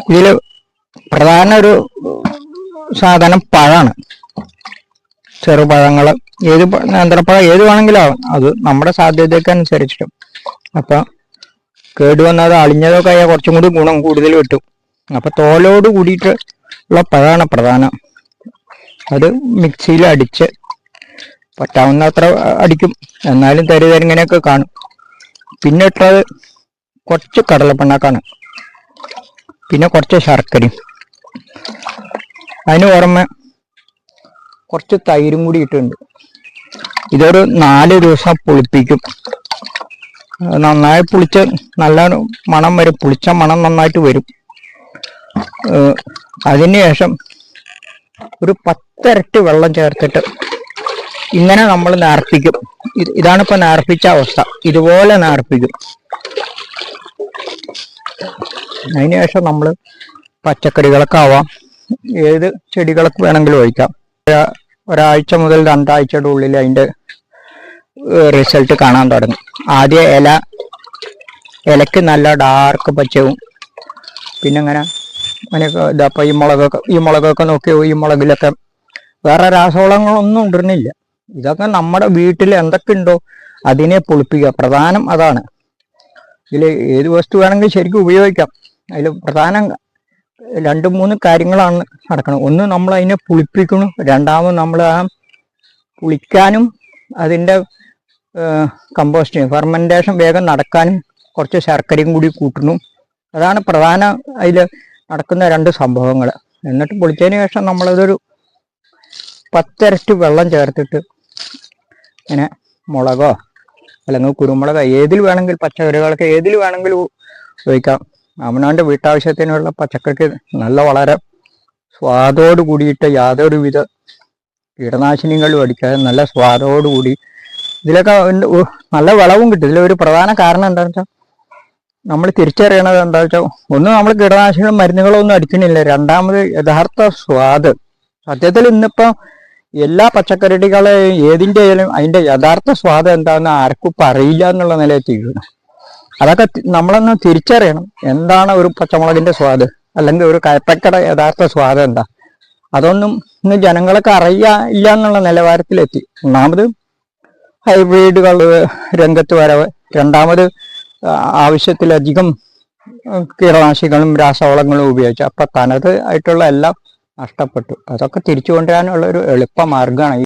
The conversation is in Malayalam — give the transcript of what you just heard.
ഇതിൽ പ്രധാന ഒരു സാധനം പഴമാണ്. ചെറുപഴങ്ങൾ, ഏത് നേന്ത്രപ്പഴം ഏത് വേണമെങ്കിലും ആവും, അത് നമ്മുടെ സാധ്യതയ്ക്ക് അനുസരിച്ചിട്ടും. അപ്പൊ കേടുവന്നത് അളിഞ്ഞതൊക്കെ ആയാൽ കുറച്ചും കൂടി ഗുണം കൂടുതൽ കിട്ടും. അപ്പൊ തോലോട് കൂടിയിട്ട് ഉള്ള പഴമാണ് പ്രധാനം. അത് മിക്സിയിൽ അടിച്ച് പറ്റാവുന്നത്ര അടിക്കും, എന്നാലും തരിതരിങ്ങനെയൊക്കെ കാണും. പിന്നെ ഇട്ടത് കുറച്ച് കടലപ്പിണ്ണാക്കാണ്, പിന്നെ കുറച്ച് ശർക്കരയും, അതിന് പുറമെ കുറച്ച് തൈരും കൂടി ഇട്ടുണ്ട്. ഇതൊരു 4 ദിവസം പുളിപ്പിക്കും. നന്നായി പുളിച്ച് നല്ല മണം വരും, പുളിച്ച മണം നന്നായിട്ട് വരും. അതിനുശേഷം ഒരു 10 ഇരട്ടി വെള്ളം ചേർത്തിട്ട് ഇങ്ങനെ നമ്മൾ നേർപ്പിക്കും. ഇതാണിപ്പോ നേർപ്പിച്ച അവസ്ഥ. ഇതുപോലെ നേർപ്പിക്കും. അതിനുശേഷം നമ്മൾ പച്ചക്കറികളൊക്കെ ആവാം, ഏത് ചെടികളൊക്കെ വേണമെങ്കിലും ഒഴിക്കാം. ഒരാഴ്ച മുതൽ 2 ആഴ്ചയുടെ ഉള്ളിൽ അതിൻ്റെ റിസൾട്ട് കാണാൻ തുടങ്ങും. ആദ്യം ഇലക്ക് നല്ല ഡാർക്ക് പച്ചവും, പിന്നെ അങ്ങനെയൊക്കെ ഇതപ്പോൾ ഈ മുളകൊക്കെ നോക്കിയോ, ഈ മുളകിലൊക്കെ വേറെ രാസവളങ്ങളൊന്നും ഇടുന്നില്ല. ഇതൊക്കെ നമ്മുടെ വീട്ടിൽ എന്തൊക്കെ ഉണ്ടോ അതിനെ പൊളിപ്പിക്കുക, പ്രധാനം അതാണ്. ഇതിൽ ഏത് വസ്തു വേണമെങ്കിലും ശരിക്കും ഉപയോഗിക്കാം. അതിൽ പ്രധാനം 2-3 കാര്യങ്ങളാണ് നടക്കുന്നത്. ഒന്ന്, നമ്മൾ അതിനെ പുളിപ്പിക്കണം. രണ്ടാമത്, നമ്മൾ ആ പുളിക്കാനും അതിൻ്റെ കമ്പോസ്റ്റിങ് ഫെർമെൻറ്റേഷൻ വേഗം നടക്കാനും കുറച്ച് ശർക്കരയും കൂടി കൂട്ടണം. അതാണ് പ്രധാന അതിൽ നടക്കുന്ന 2 സംഭവങ്ങൾ. എന്നിട്ട് പൊളിച്ചതിന് ശേഷം നമ്മളതൊരു 10 ഇരട്ടി വെള്ളം ചേർത്തിട്ട് ഇങ്ങനെ മുളകോ അല്ലെങ്കിൽ കുരുമുളകോ ഏതിൽ വേണമെങ്കിൽ, പച്ചക്കറികൾക്ക് ഏതിൽ വേണമെങ്കിലും ഉപയോഗിക്കാം. അവനവൻ്റെ വീട്ടാവശ്യത്തിനുള്ള പച്ചക്കറിക്ക് വളരെ സ്വാദോട് കൂടിയിട്ട് യാതൊരുവിധ കീടനാശിനികളും അടിക്കാതെ നല്ല സ്വാദോടുകൂടി ഇതിലൊക്കെ നല്ല വിളവും കിട്ടും. ഇതിലൊരു പ്രധാന കാരണം എന്താണെന്ന് വെച്ചാൽ, നമ്മൾ തിരിച്ചറിയണത് എന്താ വെച്ചാൽ, ഒന്ന്, നമ്മൾ കീടനാശിനികളും മരുന്നുകളൊന്നും അടിക്കണില്ല. രണ്ടാമത്, യഥാർത്ഥ സ്വാദ്. സത്യത്തിൽ ഇന്നിപ്പോൾ എല്ലാ പച്ചക്കറികളെയും ഏതിൻ്റെ ആയാലും അതിൻ്റെ യഥാർത്ഥ സ്വാദ് എന്താണെന്ന് ആർക്കും ഇപ്പം അറിയില്ല എന്നുള്ള നിലയിൽ തീരുന്നു. അതൊക്കെ നമ്മളൊന്ന് തിരിച്ചറിയണം. എന്താണ് ഒരു പച്ചമുളകിൻ്റെ സ്വാദ്, അല്ലെങ്കിൽ ഒരു കയ്പ്പക്കയുടെ യഥാർത്ഥ സ്വാദ് എന്താ, അതൊന്നും ഇന്ന് ജനങ്ങളൊക്കെ അറിയില്ല എന്നുള്ള നിലവാരത്തിലെത്തി. ഒന്നാമത് ഹൈബ്രിഡുകൾ രംഗത്ത് വരവ്, രണ്ടാമത് ആവശ്യത്തിലധികം കീടനാശികളും രാസവളങ്ങളും ഉപയോഗിച്ചു. അപ്പം തനത് ആയിട്ടുള്ള എല്ലാം നഷ്ടപ്പെട്ടു. അതൊക്കെ തിരിച്ചു കൊണ്ടുവരാനുള്ള ഒരു എളുപ്പ മാർഗമാണ്